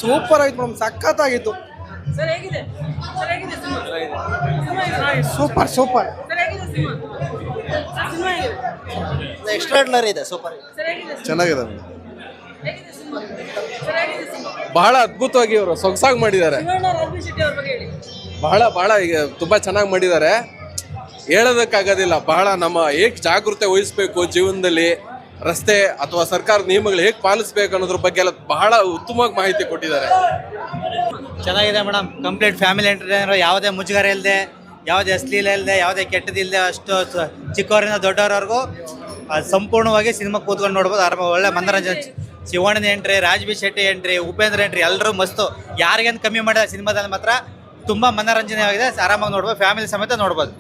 Super ಆಯ್ತು madam, ಸಖತ್ತಾಗಿತ್ತು. Super super extraordinary ಇದೆ, super ಚೆನ್ನಾಗಿದೆ. ಬಹಳ ಅದ್ಭುತವಾಗಿ ಅವರು ಸೊಗಸಾಗಿ ಮಾಡಿದ್ದಾರೆ. ಬಹಳ ಈಗ ತುಂಬಾ ಚೆನ್ನಾಗಿ ಮಾಡಿದ್ದಾರೆ, ಹೇಳೋದಕ್ಕಾಗೋದಿಲ್ಲ. ಬಹಳ ನಮ್ಮ ಹೇಗೆ ಜಾಗೃತೆ ವಹಿಸ್ಬೇಕು ಜೀವನದಲ್ಲಿ, ರಸ್ತೆ ಅಥವಾ ಸರ್ಕಾರದ ನಿಯಮಗಳು ಹೇಗೆ ಪಾಲಿಸ್ಬೇಕು ಅನ್ನೋದ್ರ ಬಗ್ಗೆ ಎಲ್ಲ ಬಹಳ ಉತ್ತಮವಾಗಿ ಮಾಹಿತಿ ಕೊಟ್ಟಿದ್ದಾರೆ. ಚೆನ್ನಾಗಿದೆ ಮೇಡಮ್. ಕಂಪ್ಲೀಟ್ ಫ್ಯಾಮಿಲಿ ಎಂಟರ್ಟೈನರ್, ಯಾವುದೇ ಮುಜುಗರ ಇಲ್ಲದೆ, ಯಾವುದೇ ಅಶ್ಲೀಲ ಇಲ್ಲದೆ, ಯಾವುದೇ ಕೆಟ್ಟದಿಲ್ಲದೆ, ಅಷ್ಟು ಚಿಕ್ಕವರಿಂದ ದೊಡ್ಡವರವರೆಗೂ ಸಂಪೂರ್ಣವಾಗಿ ಸಿನಿಮಾ ಕೂತ್ಕೊಂಡು ನೋಡ್ಬೋದು. ಒಳ್ಳೆ ಮನೋರಂಜನೆ. ಶಿವಣ್ಣನ entry, Raj B Shetty entry, Upendra entry, ಎಲ್ಲರೂ ಮಸ್ತು. ಯಾರಿಗೇನು ಕಮ್ಮಿ ಮಾಡಿದ ಸಿನಿಮಾದಲ್ಲಿ ಮಾತ್ರ ತುಂಬ ಮನೋರಂಜನೆಯಾಗಿದೆ. ಆರಾಮಾಗಿ ನೋಡ್ಬೋದು, ಫ್ಯಾಮಿಲಿ ಸಮೇತ ನೋಡ್ಬೋದು.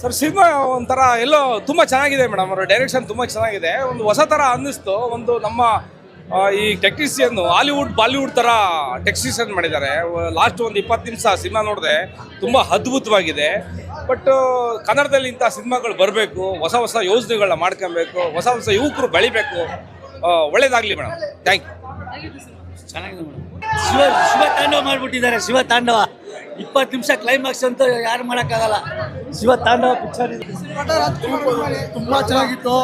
ಸರ್ ಸಿನಿಮಾ ಒಂಥರ ಎಲ್ಲೋ ತುಂಬ ಚೆನ್ನಾಗಿದೆ ಮೇಡಮ್. ಅವರ ಡೈರೆಕ್ಷನ್ ತುಂಬ ಚೆನ್ನಾಗಿದೆ. ಒಂದು ಹೊಸ ಥರ ಅನ್ನಿಸ್ತು. ಒಂದು ನಮ್ಮ ಈ ಟೆಕ್ನಿಷಿಯನ್ ಹಾಲಿವುಡ್ ಬಾಲಿವುಡ್ ಥರ ಟೆಕ್ನಿಷಿಯನ್ ಮಾಡಿದ್ದಾರೆ. ಲಾಸ್ಟ್ ಒಂದು 20 ನಿಮಿಷ ಸಿನಿಮಾ ನೋಡಿದೆ, ತುಂಬ ಅದ್ಭುತವಾಗಿದೆ. ಬಟ್ ಕನ್ನಡದಲ್ಲಿ ಇಂಥ ಸಿನಿಮಾಗಳು ಬರಬೇಕು, ಹೊಸ ಹೊಸ ಯೋಜನೆಗಳನ್ನ ಮಾಡ್ಕೊಬೇಕು, ಹೊಸ ಹೊಸ ಯುವಕರು ಬೆಳಿಬೇಕು. ಒಳ್ಳೇದಾಗಲಿ ಮೇಡಮ್. Thank you. ಚೆನ್ನಾಗಿದೆ ಮೇಡಮ್. ಶಿವ ತಾಂಡವ ಮಾಡಿಬಿಟ್ಟಿದ್ದಾರೆ. ಶಿವ ತಾಂಡವ 20 ನಿಮಿಷ ಕ್ಲೈಮ್ಯಾಕ್ಸ್ ಅಂತ ಯಾರು ಮಾಡೋಕ್ಕಾಗಲ್ಲ. ಶಿವ ತಾಂಡವ ಪಿಕ್ಚರ್ ತುಂಬಾ ಚೆನ್ನಾಗಿತ್ತು.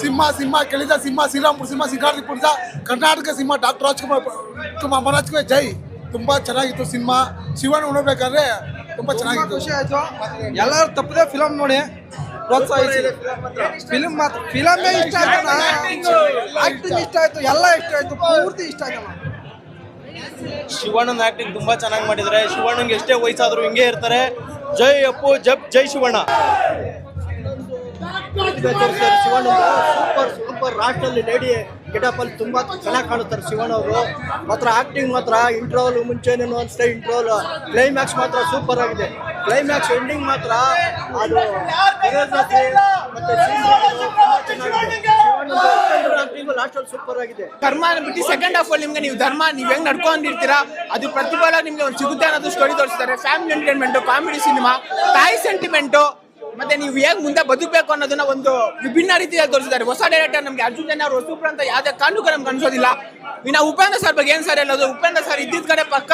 ಸಿಂಹ ಕೆಳಿದ ಸಿಂಹ ಶ್ರೀರಾಮ್ಪುರ ಸಿಂಹ ಸಿಂಗಾರಪುರದ ಕರ್ನಾಟಕ ಸಿಂಹ ಡಾಕ್ಟರ್ ರಾಜ್ಕುಮಾರ್ ಜೈ. ತುಂಬಾ ಚೆನ್ನಾಗಿತ್ತು ಸಿನಿಮಾ. ಶಿವಣ್ಣ ನೋಡ್ಬೇಕಾದ್ರೆ ತುಂಬಾ ಚೆನ್ನಾಗಿತ್ತು. ಖುಷಿ ಆಯ್ತು. ಎಲ್ಲರೂ ತಪ್ಪದೆ ಫಿಲಮ್ ನೋಡಿ ಪ್ರೋತ್ಸಾಹಿಸಿ. ಫಿಲಮ್ ಇಷ್ಟ ಆಯ್ತು, ಆಕ್ಟಿಂಗ್ ಇಷ್ಟ ಆಯ್ತು, ಎಲ್ಲ ಇಷ್ಟ ಆಯ್ತು, ಪೂರ್ತಿ ಇಷ್ಟ ಆಯ್ತು. ಶಿವಣ್ಣನ ಆಕ್ಟಿಂಗ್ ತುಂಬಾ ಚೆನ್ನಾಗಿ ಮಾಡಿದ್ದಾರೆ. ಶಿವಣ್ಣಂಗೆ ಎಷ್ಟೇ ವಯಸ್ಸಾದ್ರು ಹಿಂಗೆ ಇರ್ತಾರೆ. ಜೈ ಅಪ್ಪು ಜೈ ಶಿವಣ್ಣ. ಶಿವಣ್ಣ ಸೂಪರ್ ರಾಷ್ಟ್ರಲ್ಲಿ ಲೇಡಿ ಗೆಟಪ್ ಅಲ್ಲಿ ತುಂಬಾ ಚೆನ್ನಾಗಿ ಕಾಣುತ್ತಾರೆ ಶಿವಣ್ಣ ಅವರು. ಮಾತ್ರ ಆಕ್ಟಿಂಗ್ ಮಾತ್ರ ಇಂಟ್ರೋಲ್ ಮುಂಚೆನೇ ಅನ್ಸ್ತಾ, ಇಂಟ್ರೋಲ್ ಕ್ಲೈಮ್ಯಾಕ್ಸ್ ಮಾತ್ರ ಸೂಪರ್ ಆಗಿದೆ. ಕ್ಲೈಮ್ಯಾಕ್ಸ್ ಎಂಡಿಂಗ್ ಮಾತ್ರ ಅದು ಲಾಸ್ಟ್ ಅಲ್ಲಿ ಸೂಪರ್ ಆಗಿದೆ. ಕರ್ಮ ಬಿಟ್ಟು ಸೆಕೆಂಡ್ ಹಾಫ್ ಅಲ್ಲಿ ನಿಮ್ಗೆ ನೀವು ಧರ್ಮ ನೀವು ಹೆಂಗ್ ನಡ್ಕೊಂಡಿರ್ತೀರಾ ಅದು ಪ್ರತಿಫಲ ನಿಮ್ಗೆ ಒಂದು ಸಿಗುತ್ತೆ ಅನ್ನೋದು ಸ್ಟೋರಿ ತೋರಿಸ್ತಾರೆ. ಫ್ಯಾಮಿಲಿ ಎಂಟರ್ಟೈನ್ಮೆಂಟ್, ಕಾಮಿಡಿ ಸಿನಿಮಾ, ತಾಯಿ ಸೆಂಟಿಮೆಂಟು, ಮತ್ತೆ ನೀವು ಹೇಗೆ ಮುಂದೆ ಬದುಕಬೇಕು ಅನ್ನೋದನ್ನ ಒಂದು ವಿಭಿನ್ನ ರೀತಿಯಲ್ಲಿ ತೋರಿಸಿದ್ದಾರೆ. ಹೊಸ ಡೈರೆಕ್ಟರ್ ನಮ್ಗೆ ಅರ್ಜುನ್ ಜನ್ಯ ಅವರು ಸೂಪರ್ ಅಂತ ಯಾವುದೇ ಕಾರಣಕ್ಕೂ ನಮ್ಗೆ ಅನ್ಸೋದಿಲ್ಲ. ಇನ್ನು ಉಪೇಂದ್ರ ಸರ್ ಬಗ್ಗೆ ಏನ್ ಸರ್ ಹೇಳೋದು? ಉಪೇಂದ್ರ ಸರ್ ಇದ್ದಿದ್ದ ಕಡೆ ಪಕ್ಕ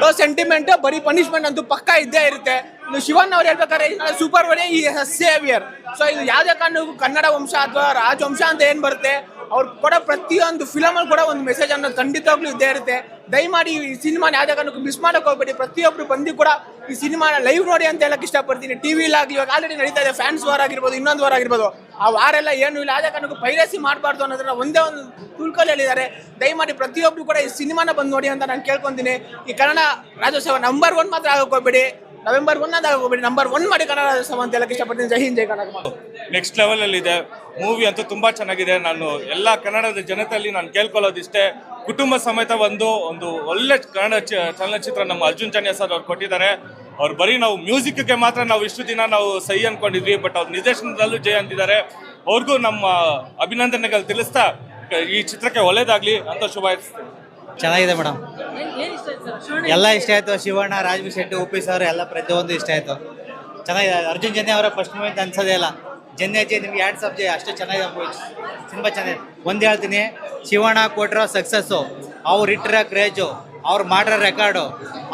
ಲೋ ಸೆಂಟಿಮೆಂಟ್, ಬರೀ ಪನಿಷ್ಮೆಂಟ್ ಅಂತೂ ಪಕ್ಕ ಇದ್ದೇ ಇರುತ್ತೆ. ಇನ್ನು ಶಿವಣ್ಣ ಅವ್ರು ಹೇಳ್ಬೇಕಾದ್ರೆ ಸೂಪರ್ ವರೇ ಈ ಸೇವಿಯರ್. ಸೊ ಇದು ಯಾವುದೇ ಕಾರಣಕ್ಕೂ ಕನ್ನಡ ವಂಶ ಅಥವಾ ರಾಜವಂಶ ಅಂತ ಏನ್ ಬರುತ್ತೆ ಅವ್ರು ಕೊಡೋ ಪ್ರತಿಯೊಂದು ಫಿಲಮ್ ಅಲ್ಲಿ ಕೂಡ ಒಂದು ಮೆಸೇಜ್ ಅನ್ನೋದು ಖಂಡಿತವಾಗ್ಲೂ ಇದ್ದೇ ಇರುತ್ತೆ. ದಯಮಾಡಿ ಈ ಸಿನಿಮಾನ ಯಾವುದೇ ಕಾರಣಕ್ಕೂ ಮಿಸ್ ಮಾಡಕ್ ಹೋಗ್ಬೇಡಿ. ಪ್ರತಿಯೊಬ್ರು ಬಂದು ಕೂಡ ಈ ಸಿನಿಮಾನ ಲೈವ್ ನೋಡಿ ಅಂತ ಹೇಳಕ್ ಇಷ್ಟಪಡ್ತೀನಿ. ಟಿವಿಲಾಗ್ಲಿ ಇವಾಗ ಆಲ್ರೆಡಿ ನಡೀತಾ ಇದೆ, ಫ್ಯಾನ್ಸ್ ವಾರ ಆಗಿರ್ಬೋದು, ಇನ್ನೊಂದು ವಾರ ಆಗಿರ್ಬೋದು. ಆ ವಾರ ಎಲ್ಲ ಏನು ಇಲ್ಲ, ಯಾವುದೇ ಕಾರಣಕ್ಕೂ ಪೈರಸಿ ಮಾಡಬಾರ್ದು ಅನ್ನೋದನ್ನ ಒಂದೇ ಒಂದು ತುಳ್ಕಲ್ಲಿ ಹೇಳಿದ್ದಾರೆ. ದಯಮಾಡಿ ಪ್ರತಿಯೊಬ್ರು ಕೂಡ ಈ ಸಿನಿಮಾನ ಬಂದು ನೋಡಿ ಅಂತ ನಾನು ಕೇಳ್ಕೊಂತೀನಿ. ಈ ಕನ್ನಡ ರಾಜ್ಯೋತ್ಸವ ನಂಬರ್ 1 ಮಾತ್ರ ಆಗಕ್ಕೆ ಹೋಗ್ಬೇಡಿ, ನವೆಂಬರ್ 1 ಅಂತ ಹೋಗ್ಬೇಡಿ, ನಂಬರ್ 1 ಮಾಡಿ ಕನ್ನಡ ರಾಜ್ಯೋತ್ಸವ ಅಂತ ಹೇಳಕ್ ಇಷ್ಟಪಡ್ತೀನಿ. ಜೈ ಹಿಂದ್, ಜೈ ಕನ್ನಡ. ನೆಕ್ಸ್ಟ್ ಲೆವೆಲ್ ಅಲ್ಲಿ ಇದೆ ಮೂವಿ ಅಂತೂ ತುಂಬಾ ಚೆನ್ನಾಗಿದೆ. ನಾನು ಎಲ್ಲ ಕನ್ನಡದ ಜನತೆಯಲ್ಲಿ ನಾನು ಕೇಳ್ಕೊಳ್ಳೋದಿಷ್ಟೇ, ಕುಟುಂಬ ಸಮೇತ ಒಂದು ಒಳ್ಳೆ ಕನ್ನಡ ಚಲನಚಿತ್ರ ನಮ್ಮ ಅರ್ಜುನ್ ಜನ್ಯ ಸರ್ ಅವ್ರು ಕೊಟ್ಟಿದ್ದಾರೆ. ಅವ್ರು ಬರೀ ನಾವು ಮ್ಯೂಸಿಕ್ಗೆ ಮಾತ್ರ ನಾವು ಇಷ್ಟು ದಿನ ನಾವು ಸೈ ಅನ್ಕೊಂಡಿದ್ವಿ, ಬಟ್ ಅವ್ರ ನಿರ್ದೇಶನದಲ್ಲೂ ಜಯ ಅಂತಿದ್ದಾರೆ. ಅವ್ರಿಗೂ ನಮ್ಮ ಅಭಿನಂದನೆಗಳು ತಿಳಿಸ್ತಾ ಈ ಚಿತ್ರಕ್ಕೆ ಒಳ್ಳೇದಾಗ್ಲಿ ಅಂತ ಶುಭಾಯಿಸ್ತೀನಿ. ಚೆನ್ನಾಗಿದೆ ಮೇಡಮ್, ಎಲ್ಲ ಇಷ್ಟ ಆಯ್ತು. ಶಿವಣ್ಣ, ರಾಜ್ಬಿ ಶೆಟ್ಟಿ, ಉಪಿ ಸರ್ ಎಲ್ಲ ಪ್ರತಿಯೊಂದು ಇಷ್ಟ ಆಯ್ತು. ಚೆನ್ನಾಗಿದೆ. ಅರ್ಜುನ್ ಜನ್ಯ ಅವರ ಫಸ್ಟ್ ಮೂವಿ ಅಂತ ಅನ್ಸೋದೇ ಇಲ್ಲ. ಜನ್ಯ ನಿಮ್ಗೆ ಎರಡು ಸಬ್ಜೆಕ್ಟ್ ಅಷ್ಟೇ ಚೆನ್ನಾಗಿದೆ. ಸಿನಿಮಾ ಚೆನ್ನಾಗಿದೆ. ಒಂದು ಹೇಳ್ತೀನಿ, ಶಿವಣ್ಣ ಕೊಟ್ಟಿರೋ ಸಕ್ಸಸ್ಸು, ಅವ್ರು ಇಟ್ಟಿರೋ ಕ್ರೇಜು, ಅವ್ರು ಮಾಡಿರೋ ರೆಕಾರ್ಡು,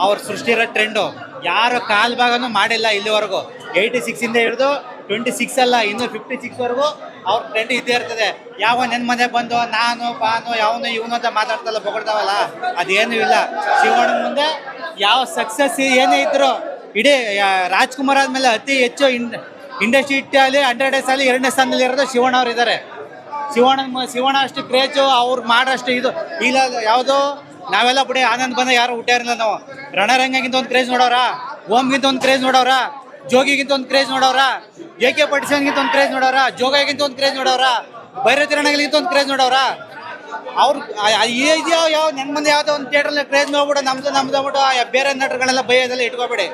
ಅವ್ರು ಸೃಷ್ಟಿರೋ ಟ್ರೆಂಡು ಯಾರು ಕಾಲ್ ಭಾಗನೂ ಮಾಡಿಲ್ಲ ಇಲ್ಲಿವರೆಗೂ. 86 ಹಿಡಿದು 26 ಅಲ್ಲ, ಇನ್ನೂ 56ವರೆಗೂ ಅವ್ರ ಟ್ರೆಂಡ್ ಇದ್ದೇ ಇರ್ತದೆ. ಯಾವ ನನ್ನ ಮನೆ ಬಂದು ನಾನು ಪಾನು ಯಾವನು ಇವನು ಅಂತ ಮಾತಾಡ್ತಲ್ಲ, ಬೊಗಳ್ತಾವಲ್ಲ, ಅದೇನೂ ಇಲ್ಲ. ಶಿವಣ್ಣ ಮುಂದೆ ಯಾವ ಸಕ್ಸಸ್ ಏನೇ ಇದ್ರು, ಇಡೀ ರಾಜ್ಕುಮಾರ್ ಆದಮೇಲೆ ಅತಿ ಹೆಚ್ಚು ಇಂಡಸ್ಟ್ರಿ ಹಿಟ್ಟಲ್ಲಿ 100 ಡೇಸ್ ಅಲ್ಲಿ 2ನೇ ಸ್ಥಾನದಲ್ಲಿ ಇರೋದು ಶಿವಣ್ಣ ಅವ್ರು ಇದ್ದಾರೆ. ಶಿವಣ್ಣ ಅಷ್ಟು ಕ್ರೇಜು, ಅವ್ರು ಮಾಡೋಷ್ಟು ಇದು ಇಲ್ಲ. ಯಾವುದೋ ನಾವೆಲ್ಲ ಬಿಡಿ ಆನಂದ್ ಬಂದ ಯಾರು ಊಟ ಇರಲಿಲ್ಲ. ನಾವು ರಣರಂಗಿಂತ ಒಂದು ಕ್ರೇಜ್ ನೋಡೋರ, ಓಮ್ಗಿಂತ ಒಂದು ಕ್ರೇಜ್ ನೋಡೋರ, ಜೋಗಿಗಿಂತ ಒಂದು ಕ್ರೇಜ್ ನೋಡೋರ, AK-47ಗಿಂತ ಒಂದು ಕ್ರೇಜ್ ನೋಡೋರ, ಜೋಗಿಗಿಂತ ಒಂದು ಕ್ರೇಜ್ ನೋಡೋರ, ಭೈರತಿರಣಗಳಿಗಿಂತ ಒಂದು ಕ್ರೇಜ್ ನೋಡೋರ. ಅವ್ರು ಯಾವ ನನ್ನ ಮುಂದೆ ಯಾವುದೋ ಒಂದು ಥಿಯೇಟ್ರಲ್ಲಿ ಕ್ರೇಜ್ ನೋಡ್ಬಿಟ್ಟು ನಮ್ದು ಬೇರೆ ನಟರುಗಳೆಲ್ಲ ಬೈಯೋದೆಲ್ಲ ಇಟ್ಕೋಬೇಡಿ.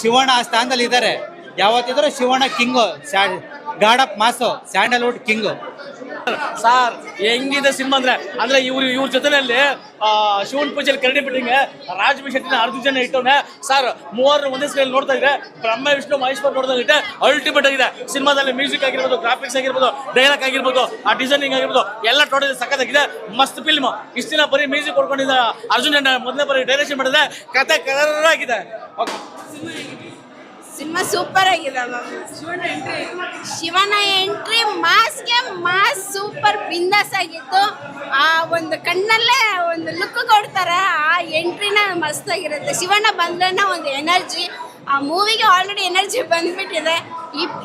ಶಿವಣ್ಣ ಆ ಸ್ಥಾನದಲ್ಲಿ ಇದ್ದಾರೆ. ಯಾವತ್ತಿದ್ರು Shivanna king, god of mass, sandalwood king. Sir ಹೆಂಗಿದೆ ಸಿನಿಮಾ ಅಂದ್ರೆ ಇವ್ರ ಜೊತೆನಲ್ಲಿ ಶಿವನ್ ಪೂಜೆಯಲ್ಲಿ ಕರಡಿ ಬಿಟ್ಟಿಂಗ್ ರಾಜ್ ಶೆಟ್ಟಿನ 10 ಜನ ಇಟ್ಟವನೆ ಸರ್. ಮೂವರು ಒಂದೇ ಸ್ಕೈಲ್ ನೋಡ್ತಾ ಇದ್ರೆ ಬ್ರಹ್ಮ ವಿಷ್ಣು ಮಹೇಶ್ವರ್ ನೋಡ್ತಾ ಅಲ್ಟಿಮೇಟ್ ಆಗಿದೆ. ಸಿನಿಮಾದಲ್ಲಿ ಮ್ಯೂಸಿಕ್ ಆಗಿರ್ಬೋದು, ಗ್ರಾಫಿಕ್ಸ್ ಆಗಿರ್ಬೋದು, ಡೈಲಾಗ್ ಆಗಿರ್ಬೋದು, ಆ ಡಿಸೈನಿಂಗ್ ಆಗಿರ್ಬೋದು ಎಲ್ಲ ಟೋಟಲ್ ಸಖತ್ತಾಗಿದೆ. ಮಸ್ತ್ ಫಿಲ್ಮ್. ಇಷ್ಟ ದಿನ ಬರೀ ಮ್ಯೂಸಿಕ್ ಕೊಡ್ಕೊಂಡಿದ್ದ ಅರ್ಜುನ್ ಮೊದಲನೇ ಬರೀ ಡೈರೆಕ್ಷನ್ ಮಾಡಿದ್ರೆ ಕತೆ ಕಲರ್ ಆಗಿದೆ. ಸಿನಿಮಾ ಸೂಪರ್ ಆಗಿದೆ ಶಿವನ ಎಂಟ್ರಿ ಮಾಸ್ಗೆ ಮಾಸ್ ಸೂಪರ್ ಬಿಂದಾಸ್ ಆಗಿತ್ತು. ಆ ಒಂದು ಕಣ್ಣಲ್ಲೇ ಒಂದು ಲುಕ್ ಕೊಡ್ತಾರೆ, ಆ ಎಂಟ್ರಿನ ಮಸ್ತ್ ಆಗಿರುತ್ತೆ. ಶಿವಣ್ಣ ಬಂದ್ರೆ ಒಂದು ಎನರ್ಜಿ, ಆ ಮೂವಿಗೆ ಆಲ್ರೆಡಿ ಎನರ್ಜಿ ಬಂದ್ಬಿಟ್ಟಿದೆ.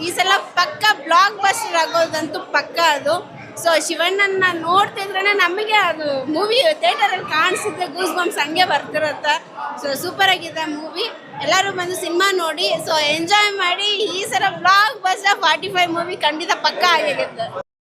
ಈ ಸಲ ಪಕ್ಕ ಬ್ಲಾಕ್ ಬಸ್ಟರ್ ಆಗೋದಂತೂ ಪಕ್ಕ ಅದು. ಸೊ ಶಿವಣ್ಣನ ನೋಡ್ತಿದ್ರೆ ನಮಗೆ ಅದು ಮೂವಿ ಥಿಯೇಟರಲ್ಲಿ ಕಾಣಿಸಿದ್ರೆ ಗೂಸ್ ಬಂಪ್ಸ್ ಹಂಗೆ ಬರ್ತಿರುತ್ತೆ. ಸೊ ಸೂಪರ್ ಆಗಿದೆ ಮೂವಿ. ಎಲ್ಲರೂ ಬಂದು ಸಿನಿಮಾ ನೋಡಿ, ಸೊ ಎಂಜಾಯ್ ಮಾಡಿ. ಈ ಸಲ ಬ್ಲಾಕ್ ಬಸ್ಟರ್ 45 ಮೂವಿ ಖಂಡಿತ ಪಕ್ಕ ಆಗಿರುತ್ತೆ.